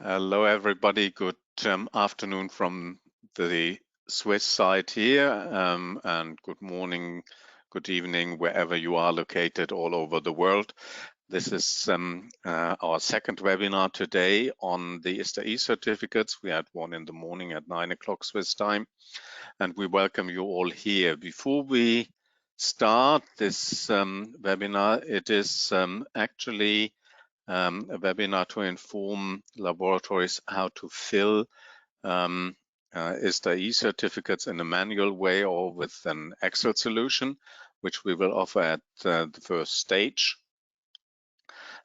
Hello, everybody. Good afternoon from the Swiss side here, and good morning, good evening, wherever you are located all over the world. This is our second webinar today on the ISTA eCertificates. We had one in the morning at 9 o'clock Swiss time, and we welcome you all here. Before we start this webinar, it is actually a webinar to inform laboratories how to fill ISTA eCertificates in a manual way or with an Excel solution, which we will offer at the first stage.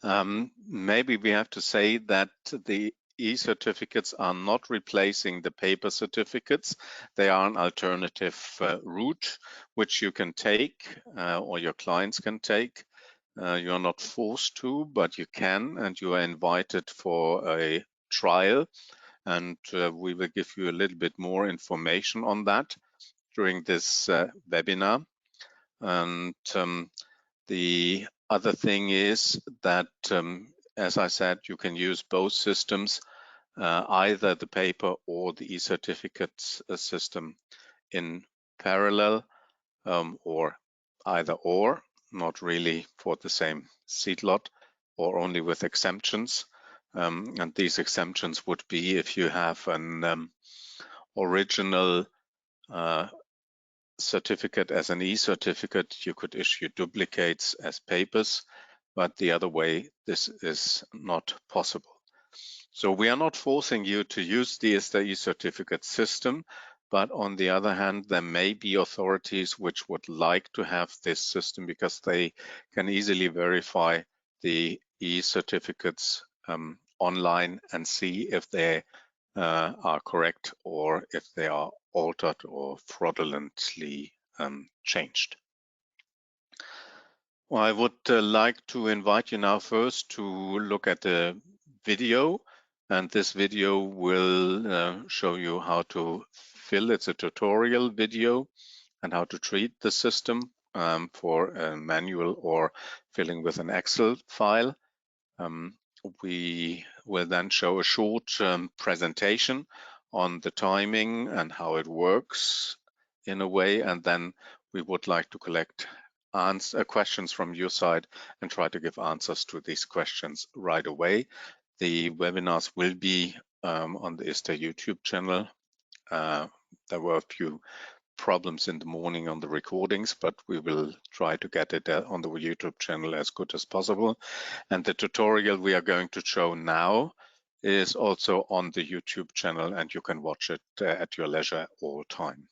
Maybe we have to say that the eCertificates are not replacing the paper certificates. They are an alternative route which you can take or your clients can take. You're not forced to, but you can, and you are invited for a trial. And we will give you a little bit more information on that during this webinar. And the other thing is that, as I said, you can use both systems, either the paper or the eCertificates system in parallel, or either or, not really for the same seed lot or only with exemptions. And these exemptions would be if you have an original certificate as an e-certificate, you could issue duplicates as papers, but the other way, this is not possible. So we are not forcing you to use the ISTA eCertificate system, but on the other hand, there may be authorities which would like to have this system because they can easily verify the e-certificates online and see if they are correct or if they are altered or fraudulently changed. Well, I would like to invite you now first to look at the video, and this video will show you how to fill. It's a tutorial video and how to treat the system for a manual or filling with an Excel file. We will then show a short presentation on the timing and how it works in a way, and then we would like to collect questions from your side and try to give answers to these questions right away. The webinars will be on the ISTA YouTube channel. There were a few problems in the morning on the recordings, but we will try to get it on the YouTube channel as good as possible. And the tutorial we are going to show now is also on the YouTube channel, and you can watch it at your leisure all time.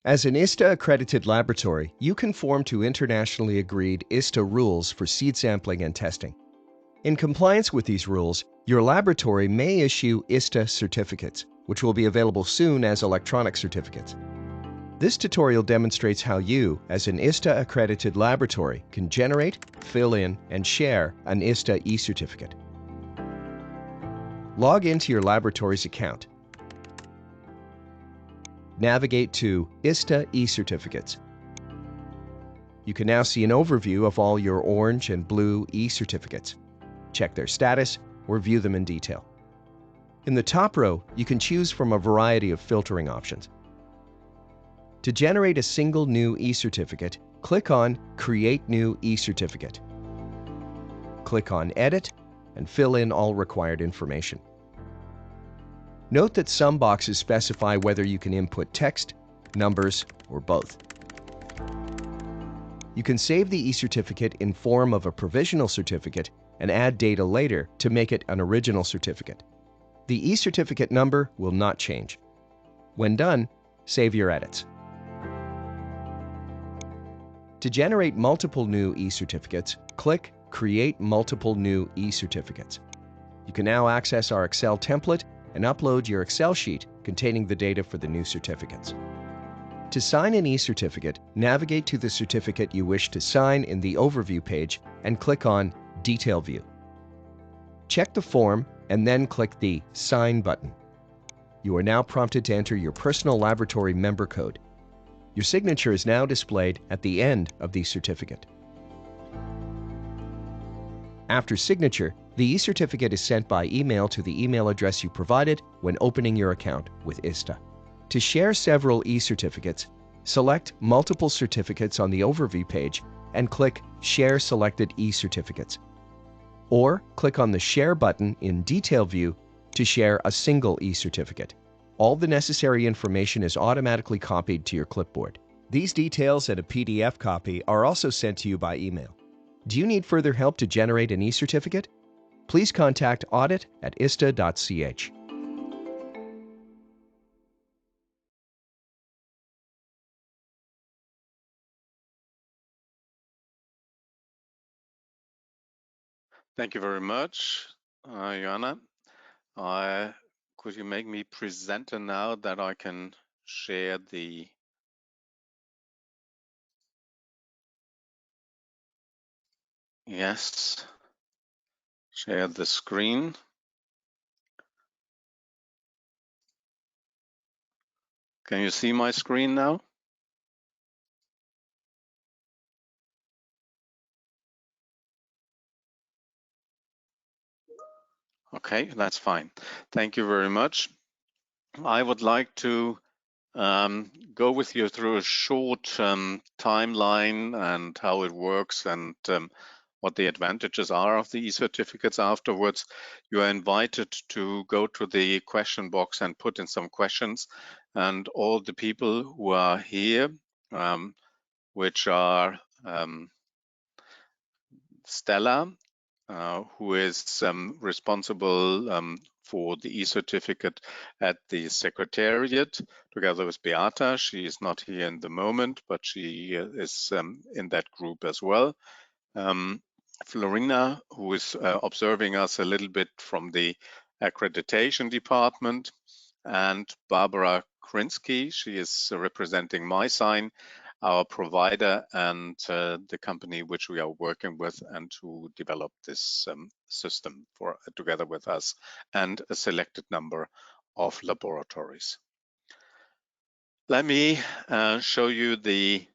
As an ISTA accredited laboratory, you conform to internationally agreed ISTA rules for seed sampling and testing. In compliance with these rules, your laboratory may issue ISTA certificates, which will be available soon as electronic certificates. This tutorial demonstrates how you, as an ISTA accredited laboratory, can generate, fill in, and share an ISTA eCertificate. Log into your laboratory's account. Navigate to ISTA eCertificates. You can now see an overview of all your orange and blue eCertificates. Check their status or view them in detail. In the top row, you can choose from a variety of filtering options. To generate a single new eCertificate, click on Create New eCertificate. Click on Edit and fill in all required information. Note that some boxes specify whether you can input text, numbers, or both. You can save the eCertificate in form of a provisional certificate and add data later to make it an original certificate. The eCertificate number will not change. When done, save your edits. To generate multiple new eCertificates, click Create Multiple New eCertificates. You can now access our Excel template and upload your Excel sheet containing the data for the new certificates. To sign an eCertificate, navigate to the certificate you wish to sign in the Overview page and click on Detail View. Check the form and then click the Sign button. You are now prompted to enter your personal laboratory member code. Your signature is now displayed at the end of the certificate. After signature, the eCertificate is sent by email to the email address you provided when opening your account with ISTA. To share several eCertificates, select Multiple Certificates on the Overview page and click Share Selected eCertificates. Or click on the Share button in Detail View to share a single eCertificate. All the necessary information is automatically copied to your clipboard. These details and a PDF copy are also sent to you by email. Do you need further help to generate an eCertificate? Please contact audit@ista.ch. Thank you very much, Joanna. Could you make me presenter now that I can share the share the screen. Can you see my screen now? Okay, that's fine. Thank you very much. I would like to go with you through a short timeline and how it works and what the advantages are of the eCertificates. Afterwards, you are invited to go to the question box and put in some questions. And all the people who are here, which are Stella, who is responsible for the eCertificate at the Secretariat, together with Beata. She is not here in the moment, but she is in that group as well. Florina, who is observing us a little bit from the accreditation department, and Barbara Krinsky, she is representing MySign, our provider and the company which we are working with and who developed this system together with us, and a selected number of laboratories. Let me show you the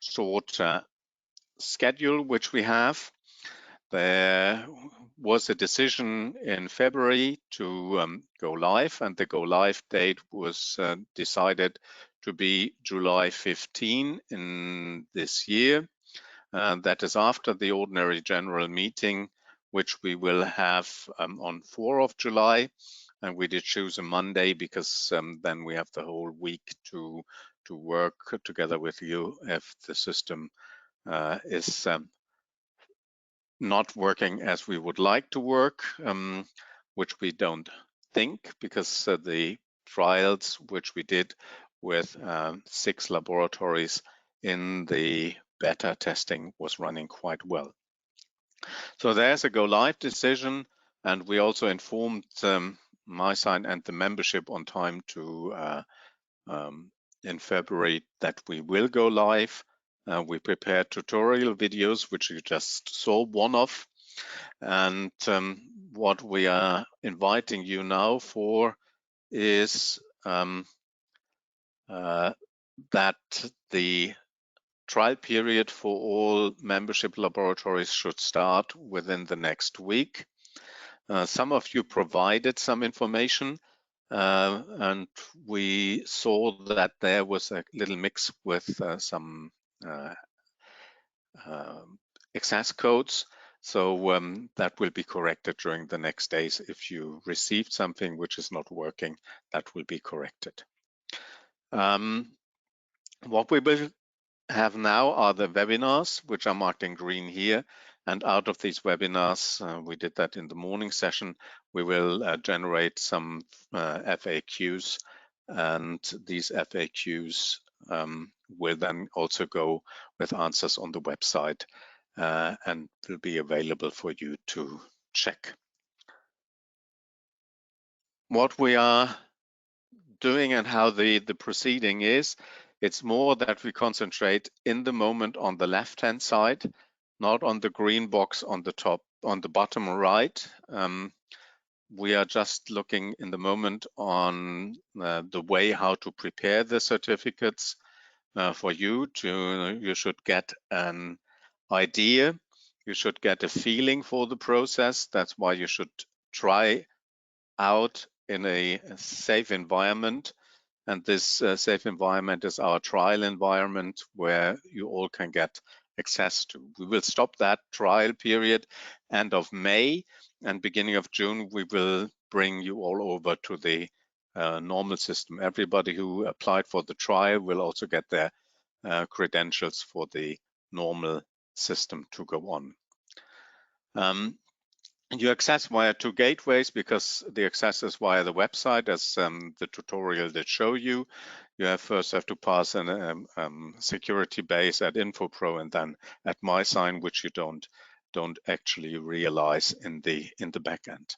short schedule which we have. There was a decision in February to go live, and the go live date was decided to be July 15 in this year. That is after the ordinary general meeting, which we will have on 4 of July. And we did choose a Monday because then we have the whole week to work together with you if the system is not working as we would like to work, which we don't think, because the trials which we did with 6 laboratories in the beta testing was running quite well. So there's a go live decision, and we also informed MySign and the membership on time to in February that we will go live. We prepared tutorial videos, which you just saw one of. And what we are inviting you now for is that the trial period for all membership laboratories should start within the next week. Some of you provided some information, and we saw that there was a little mix with some access codes. So that will be corrected during the next days. If you received something which is not working, that will be corrected. What we will have now are the webinars, which are marked in green here. And out of these webinars, we did that in the morning session, we will generate some FAQs, and these FAQs will then also go with answers on the website and will be available for you to check. What we are doing and how the proceeding is, it's more that we concentrate in the moment on the left-hand side, not on the green box on the top on the bottom right, we are just looking in the moment on the way how to prepare the certificates for you. You should get an idea, you should get a feeling for the process. That's why you should try out in a safe environment. And this safe environment is our trial environment where you all can get access to. We will stop that trial period end of May, and beginning of June, we will bring you all over to the normal system. Everybody who applied for the trial will also get their credentials for the normal system to go on. You access via two gateways because the access is via the website, as the tutorial did show you. You first have to pass a security base at InfoPro and then at MySign, which you don't actually realize in the back end.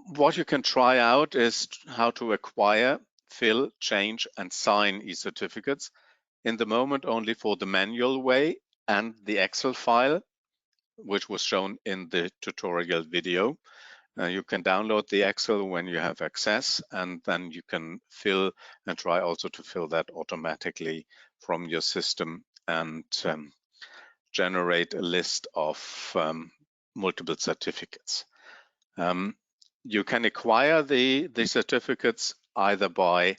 What you can try out is how to acquire, fill, change, and sign eCertificates. In the moment, only for the manual way and the Excel file, which was shown in the tutorial video. You can download the Excel when you have access, and then you can fill and try also to fill that automatically from your system and generate a list of multiple certificates. You can acquire the certificates either by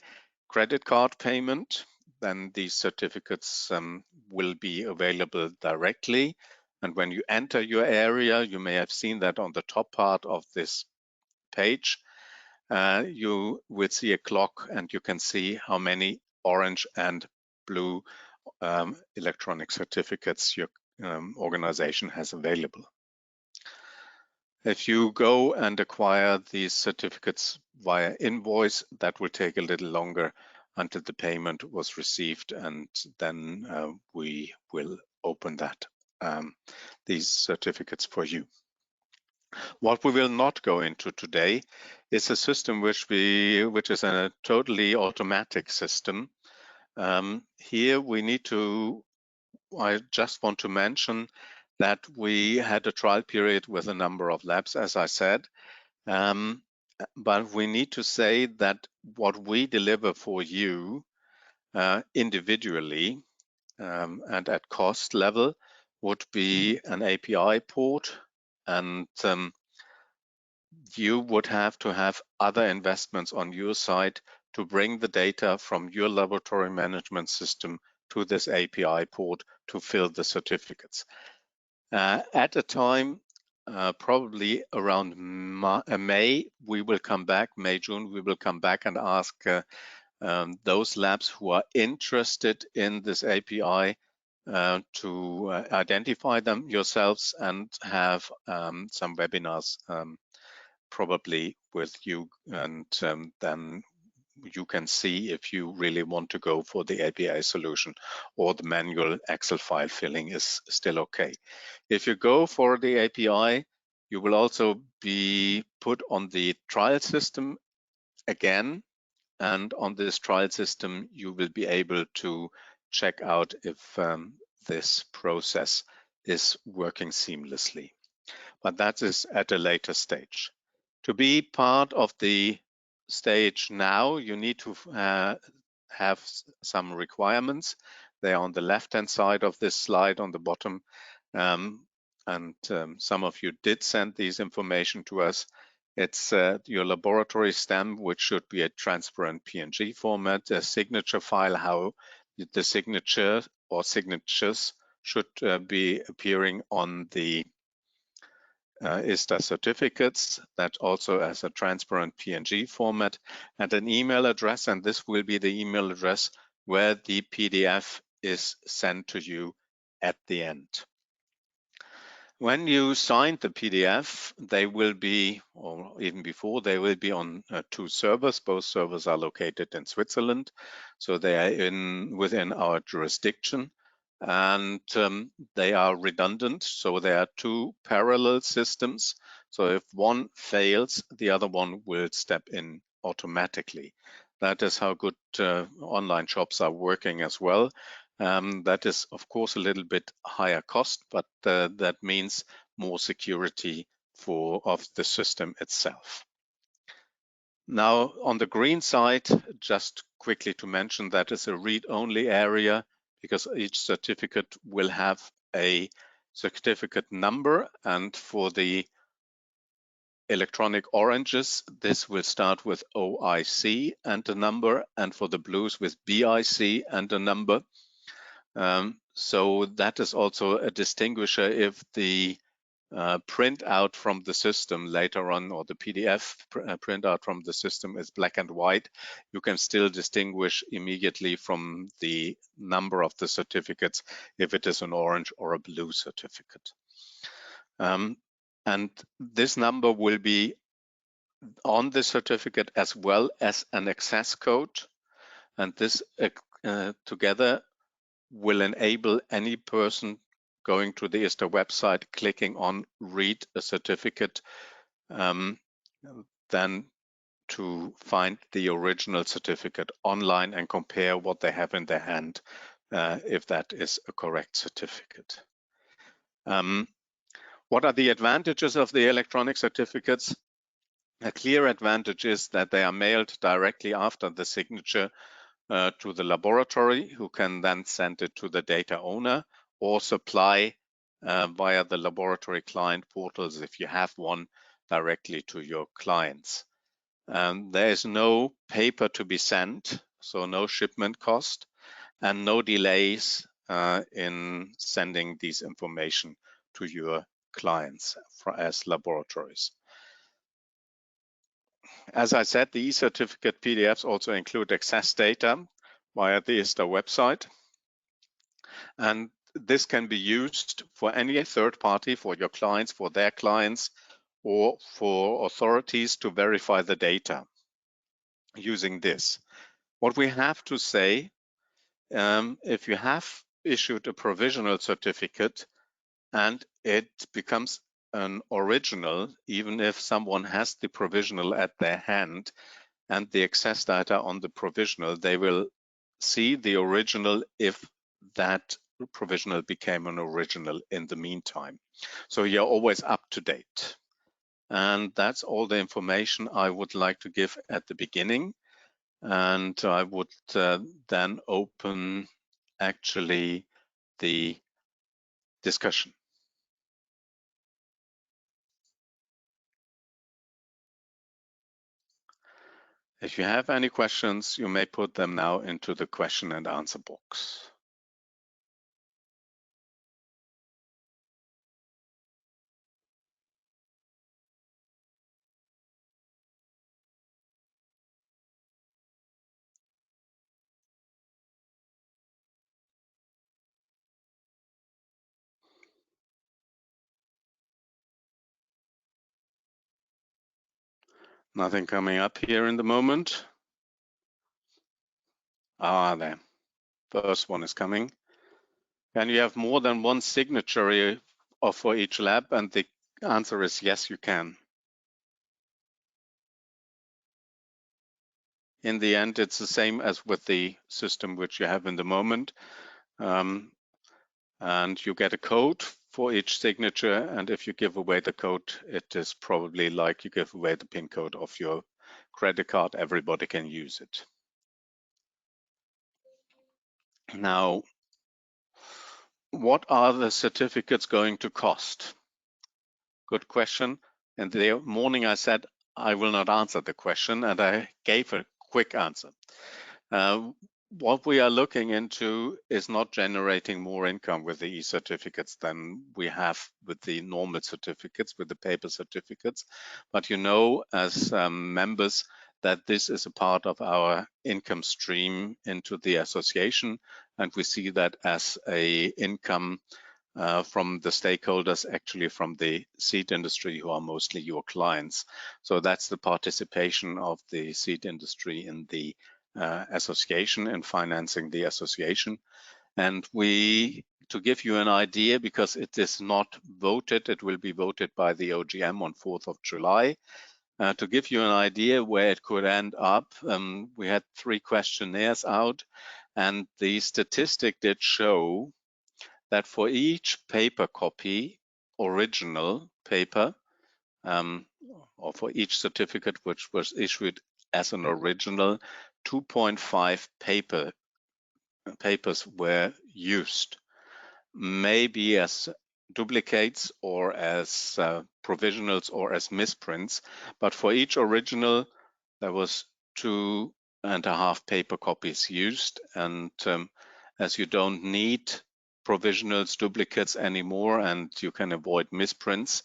credit card payment. Then these certificates will be available directly. And when you enter your area, you may have seen that on the top part of this page, you will see a clock and you can see how many orange and blue electronic certificates your organization has available. If you go and acquire these certificates via invoice, that will take a little longer until the payment was received, and then we will open that these certificates for you. What we will not go into today is a system which is a totally automatic system. Here we need to, I just want to mention that we had a trial period with a number of labs, as I said, but we need to say that what we deliver for you individually and at cost level would be an API port, and you would have to have other investments on your side to bring the data from your laboratory management system to this API port to fill the certificates. At a time, probably around May, we will come back, May, June, we will come back and ask those labs who are interested in this API to identify them yourselves and have some webinars probably with you, and then you can see if you really want to go for the API solution or the manual Excel file filling is still okay. If you go for the API, you will also be put on the trial system again, and on this trial system you will be able to check out if this process is working seamlessly. But that is at a later stage. To be part of the stage now, you need to have some requirements. They are on the left-hand side of this slide on the bottom. Some of you did send these information to us. It's your laboratory stamp, which should be a transparent PNG format, a signature file, how the signature or signatures should be appearing on the ISTA certificates, that also as a transparent PNG format, and an email address, and this will be the email address where the PDF is sent to you at the end. When you sign the PDF, they will be, or even before, they will be on two servers. Both servers are located in Switzerland, so they are within our jurisdiction, and they are redundant, so there are two parallel systems. So if one fails, the other one will step in automatically. That is how good online shops are working as well. That is, of course, a little bit higher cost, but that means more security of the system itself. Now, on the green side, just quickly to mention that is a read-only area, because each certificate will have a certificate number, and for the electronic oranges, this will start with OIC and a number, and for the blues with BIC and a number. So that is also a distinguisher. If the printout from the system later on, or the PDF printout from the system is black and white, you can still distinguish immediately from the number of the certificates if it is an orange or a blue certificate. And this number will be on the certificate as well as an access code, and this together will enable any person going to the ISTA website, clicking on read a certificate, then to find the original certificate online and compare what they have in their hand, if that is a correct certificate. What are the advantages of the electronic certificates? A clear advantage is that they are mailed directly after the signature to the laboratory, who can then send it to the data owner or supply via the laboratory client portals, if you have one, directly to your clients. There is no paper to be sent, so no shipment cost, and no delays in sending these information to your clients as laboratories. As I said, the eCertificate PDFs also include access data via the ISTA website. And this can be used for any third party, for your clients, for their clients, or for authorities to verify the data using this. What we have to say, if you have issued a provisional certificate and it becomes an original, even if someone has the provisional at their hand and the access data on the provisional, they will see the original if that provisional became an original in the meantime. So you're always up to date. And that's all the information I would like to give at the beginning. And I would then open actually the discussion. If you have any questions, you may put them now into the question and answer box. Nothing coming up here in the moment. There. First one is coming. Can you have more than one signature for each lab? And the answer is yes, you can. In the end, it's the same as with the system which you have in the moment. And you get a code for each signature. And if you give away the code, it is probably like you give away the PIN code of your credit card. Everybody can use it. Now, what are the certificates going to cost? Good question. In the morning, I said I will not answer the question, and I gave a quick answer. What we are looking into is not generating more income with the e-certificates than we have with the normal certificates, with the paper certificates. But you know, as members, that this is a part of our income stream into the association, and we see that as a income from the stakeholders, actually from the seed industry, who are mostly your clients. So that's the participation of the seed industry in the association and financing the association. And to give you an idea, because it is not voted, it will be voted by the OGM on 4th of July. To give you an idea where it could end up, we had 3 questionnaires out, And the statistic did show that for each paper copy, original paper, or for each certificate which was issued as an original, 2.5 papers were used, maybe as duplicates or as provisionals or as misprints, but for each original there was 2.5 paper copies used. And as you don't need provisionals, duplicates anymore, and you can avoid misprints,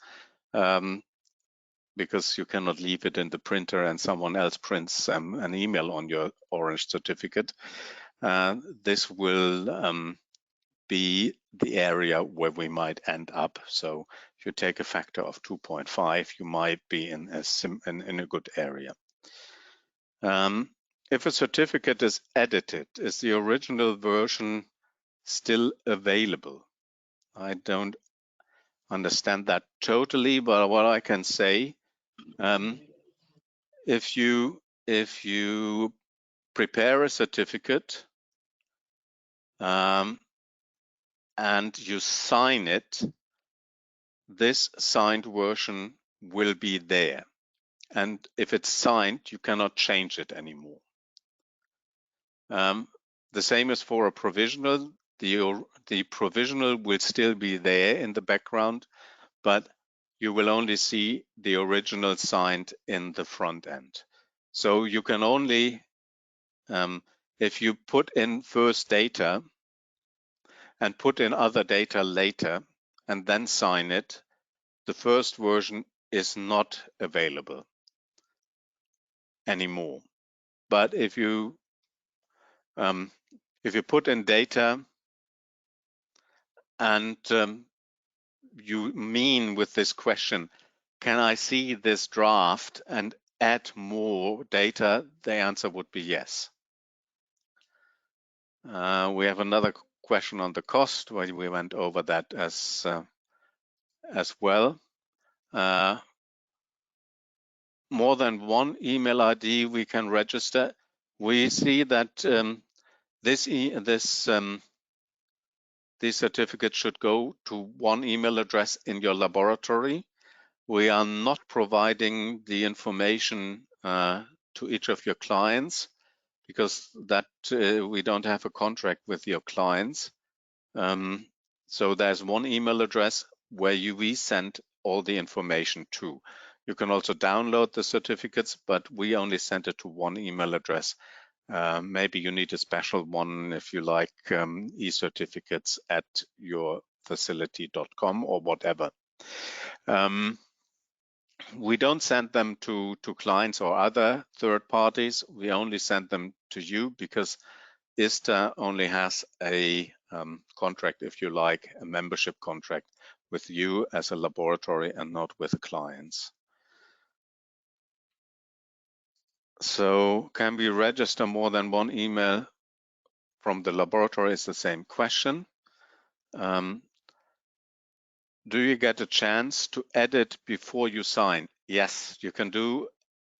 because you cannot leave it in the printer and someone else prints an email on your orange certificate. This will be the area where we might end up. So if you take a factor of 2.5, you might be in a good area. If a certificate is edited, is the original version still available? I don't understand that totally, but what I can say, if you prepare a certificate and you sign it, this signed version will be there. And if it's signed, you cannot change it anymore. The same is for a provisional. The provisional will still be there in the background, but you will only see the original signed in the front end. So you can only, if you put in first data and put in other data later and then sign it, the first version is not available anymore. But if you put in data and you mean with this question, can I see this draft and add more data? The answer would be yes. We have another question on the cost. We went over that as well. More than one email ID we can register. We see that these certificates should go to one email address in your laboratory. We are not providing the information to each of your clients because that we don't have a contract with your clients. So there's one email address where we send all the information to. You can also download the certificates, but we only send it to one email address. Maybe you need a special one if you like eCertificates at yourfacility.com or whatever. We don't send them to clients or other third parties. We only send them to you because ISTA only has a contract, if you like, a membership contract with you as a laboratory and not with clients. So can we register more than one email from the laboratory? Is the same question. Do you get a chance to edit before you sign? Yes, you can do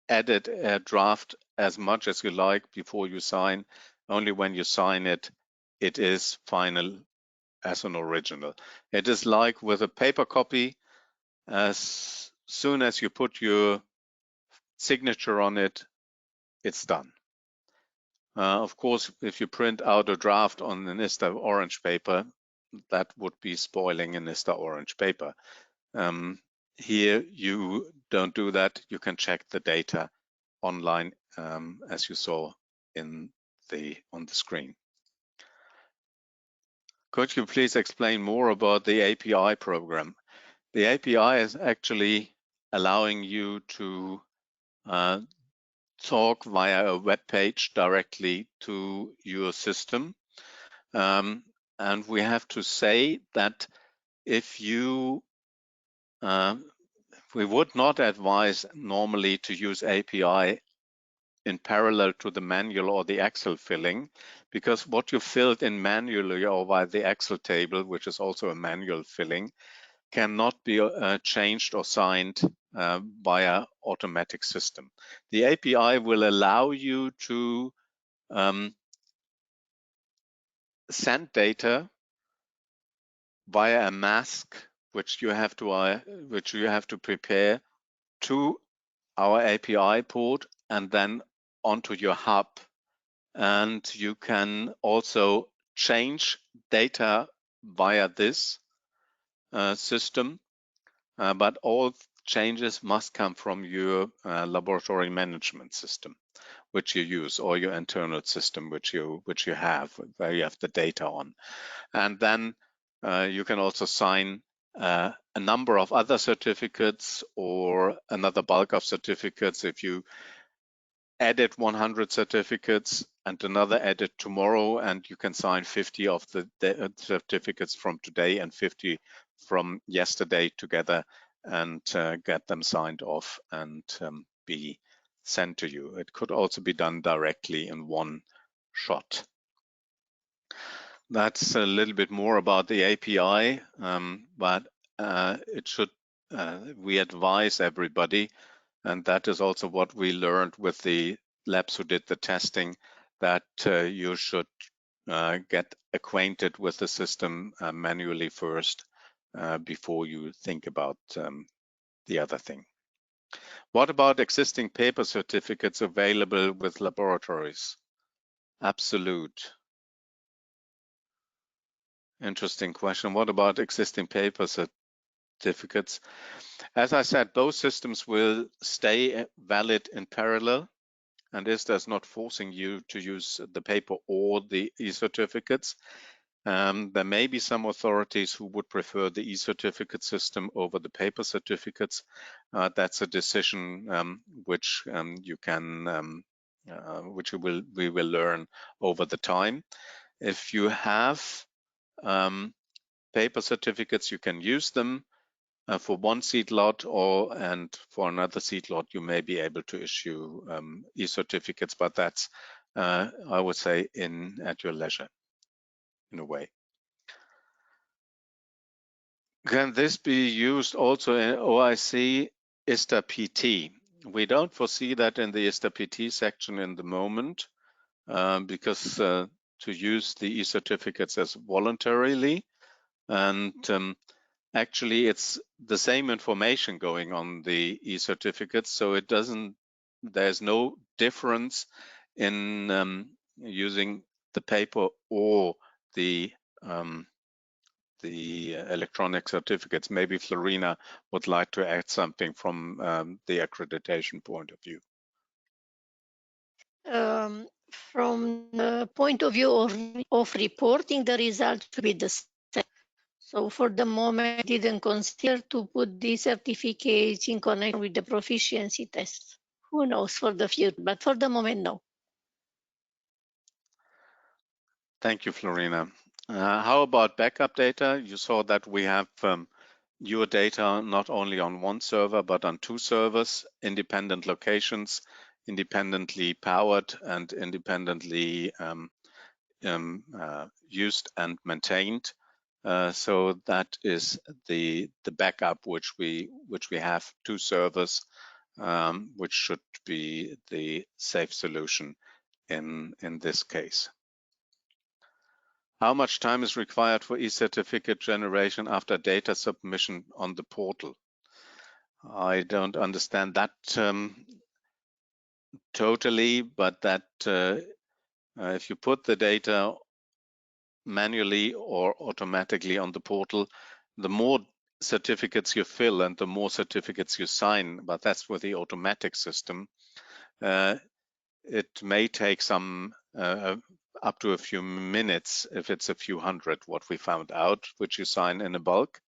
edit a draft as much as you like before you sign. Only when you sign it, it is final as an original. It is like with a paper copy. As soon as you put your signature on it, it's done. Of course, if you print out a draft on an ISTA orange paper, that would be spoiling an ISTA orange paper. Here you don't do that. You can check the data online as you saw on the screen. Could you please explain more about the API program? The API is actually allowing you to talk via a web page directly to your system. And we have to say that if you we would not advise normally to use API in parallel to the manual or the Excel filling, because what you filled in manually or by the Excel table, which is also a manual filling, cannot be changed or signed via automatic system. The API will allow you to send data via a mask, which you have to prepare to our API port and then onto your hub. And you can also change data via this system, but all changes must come from your laboratory management system, which you use, or your internal system, which you have, where you have the data on. And then you can also sign a number of other certificates or another bulk of certificates. If you edit 100 certificates and another edit tomorrow, and you can sign 50 of the certificates from today and 50 from yesterday together and get them signed off and be sent to you. It could also be done directly in one shot. That's a little bit more about the API, but it should, we advise everybody, and that is also what we learned with the labs who did the testing, that you should get acquainted with the system manually first before you think about the other thing. What about existing paper certificates available with laboratories? Absolute. Interesting question. What about existing paper certificates? As I said, those systems will stay valid in parallel, and ISTA is not forcing you to use the paper or the e-certificates. There may be some authorities who would prefer the e-certificate system over the paper certificates. That's a decision which you can, which we will learn over the time. If you have paper certificates, you can use them for one seed lot, and for another seed lot, you may be able to issue e-certificates, but that's, I would say, at your leisure, in a way. Can this be used also in OIC ISTA PT? We don't foresee that in the ISTA PT section in the moment, because to use the e-certificates as voluntarily, and actually it's the same information going on the e-certificates, so it doesn't, there's no difference in using the paper or the electronic certificates. Maybe Florina would like to add something from the accreditation point of view. From the point of view of reporting, the results should be the same. So for the moment, I didn't consider to put these certificates in connection with the proficiency tests. Who knows for the future, but for the moment, no. Thank you, Florina. How about backup data? You saw that we have your data not only on one server, but on two servers, independent locations, independently powered and independently used and maintained. So that is the backup which we have, two servers, which should be the safe solution in this case. How much time is required for e-certificate generation after data submission on the portal? I don't understand that totally, but that if you put the data manually or automatically on the portal, the more certificates you fill and the more certificates you sign, but that's with the automatic system. It may take some up to a few minutes if it's a few hundred, what we found out, which you sign in a bulk.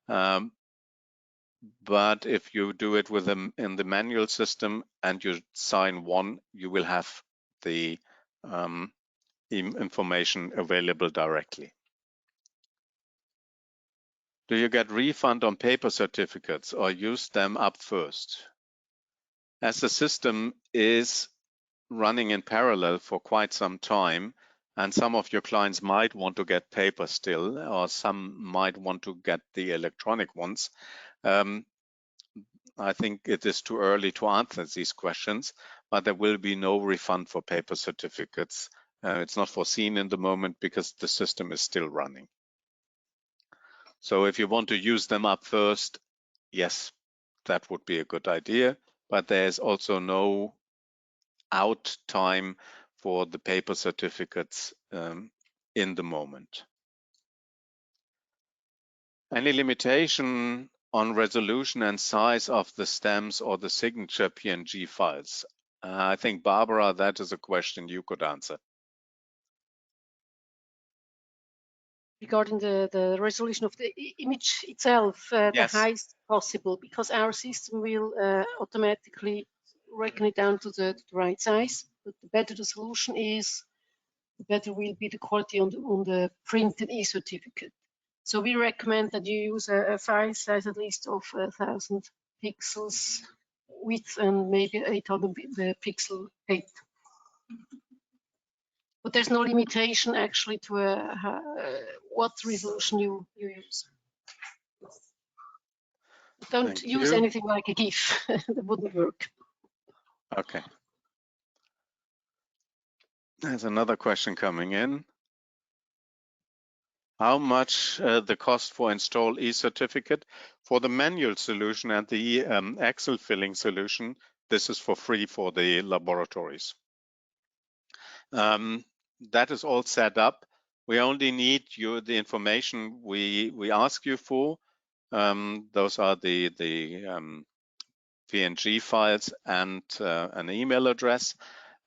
But if you do it with them in the manual system and you sign one, you will have the information available directly. Do you get refund on paper certificates or use them up first? As the system is running in parallel for quite some time, and some of your clients might want to get paper still, or some might want to get the electronic ones, I think it is too early to answer these questions, but there will be no refund for paper certificates It's not foreseen in the moment because the system is still running. So if you want to use them up first, yes, that would be a good idea, but there's also no out time for the paper certificates in the moment. Any limitation on resolution and size of the stamps or the signature PNG files? I think, Barbara, that is a question you could answer. Regarding the resolution of the image itself, Yes. the highest possible, because our system will automatically reckon it down to the right size. But the better the solution is, the better will be the quality on the printed e-certificate. So we recommend that you use a file size at least of 1,000 pixels width and maybe 800 pixel height. But there's no limitation actually to what resolution you use. Don't use anything like a GIF. That wouldn't work. Okay. There's another question coming in. How much the cost for install e-certificate? For the manual solution and the Excel filling solution, this is for free for the laboratories. That is all set up. We only need the information we ask you for. Those are the PNG files and an email address,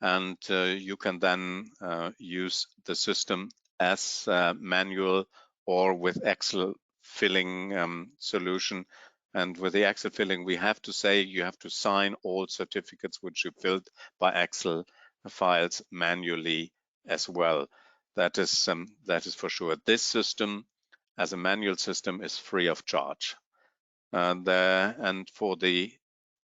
and you can then use the system as manual or with Excel filling solution. And with the Excel filling, we have to say you have to sign all certificates which you filled by Excel files manually as well. That is for sure. This system, as a manual system, is free of charge. And for the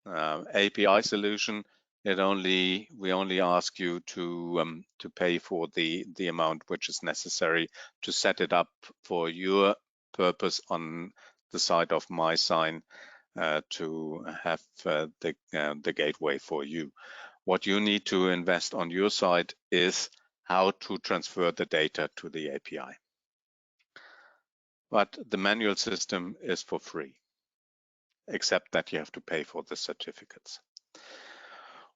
API solution, we only ask you to pay for the amount which is necessary to set it up for your purpose on the side of MySign to have the gateway for you. What you need to invest on your side is how to transfer the data to the API. But the manual system is for free, except that you have to pay for the certificates.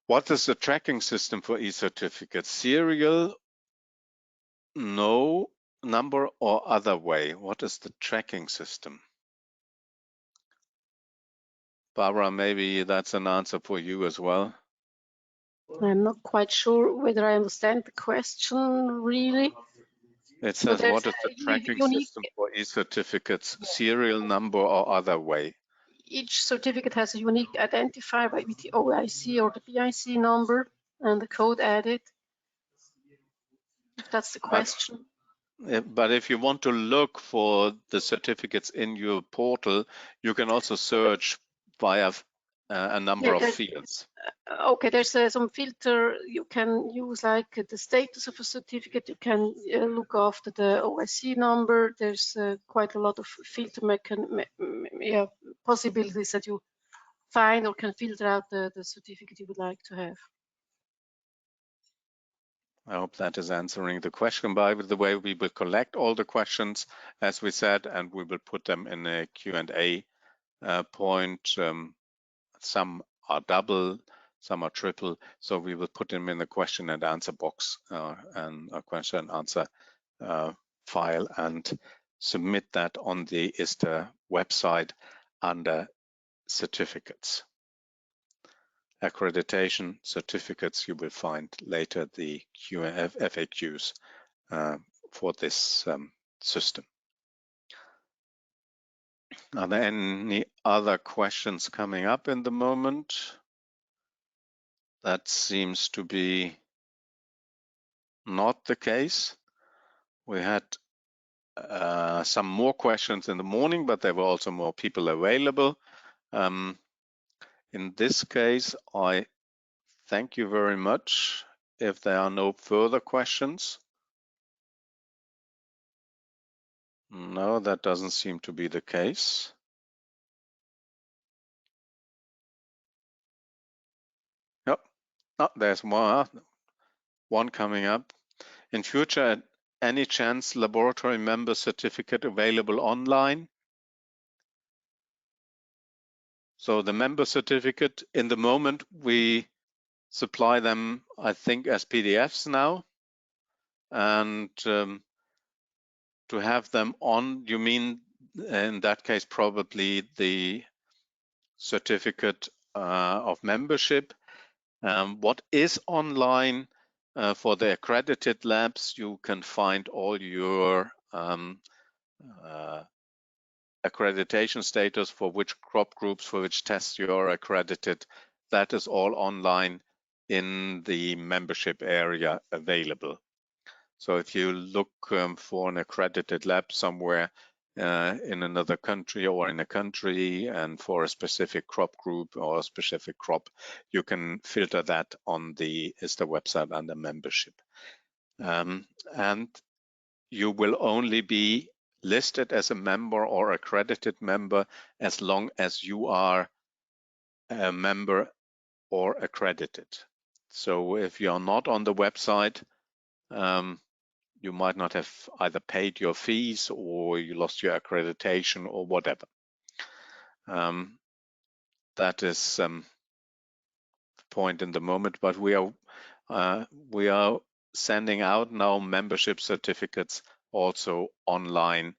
What is the tracking system for e-certificates? Serial, no, number, or other way? What is the tracking system? Barbara, maybe that's an answer for you as well. I'm not quite sure whether I understand the question really. It says, what is the tracking system for e-certificates? Serial number or other way? Each certificate has a unique identifier with the OIC or the BIC number and the code added. That's the question. But if you want to look for the certificates in your portal, you can also search via a number of fields. Okay, there's some filter you can use, like the status of a certificate. You can look after the OIC number. There's quite a lot of filter possibilities that you find or can filter out the certificate you would like to have. I hope that is answering the question. By the way, we will collect all the questions, as we said, and we will put them in a Q&A point. Some are double, some are triple, so we will put them in the question and answer box and a question and answer file and submit that on the ISTA website under certificates. Accreditation certificates, you will find later the FAQs for this system. Are there any other questions coming up in the moment? That seems to be not the case. We had some more questions in the morning, but there were also more people available. In this case, I thank you very much. If there are no further questions. No, that doesn't seem to be the case. Yep. Oh, there's one coming up. in future any chance laboratory member certificate available online? So the member certificate, in the moment, we supply them, I think, as PDFs now. And to have them on, you mean in that case probably the certificate of membership. What is online for the accredited labs, you can find all your accreditation status for which crop groups, for which tests you are accredited. That is all online in the membership area available. So if you look for an accredited lab somewhere in another country or in a country and for a specific crop group or a specific crop, you can filter that on the ISTA website under membership. And you will only be listed as a member or accredited member as long as you are a member or accredited. So if you're not on the website, you might not have either paid your fees or you lost your accreditation or whatever. That is the point in the moment, but we are sending out now membership certificates also online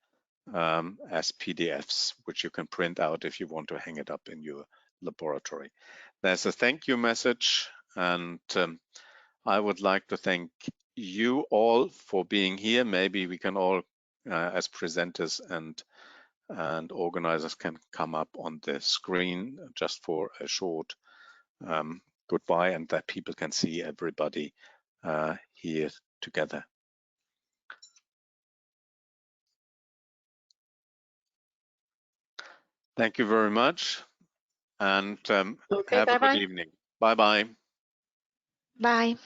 as PDFs, which you can print out if you want to hang it up in your laboratory. There's a thank you message, and I would like to thank you all for being here. Maybe we can all, as presenters and organizers, can come up on the screen just for a short goodbye, and that people can see everybody here together. Thank you very much, and Okay, have a bye-bye. good evening. Bye-bye. Bye.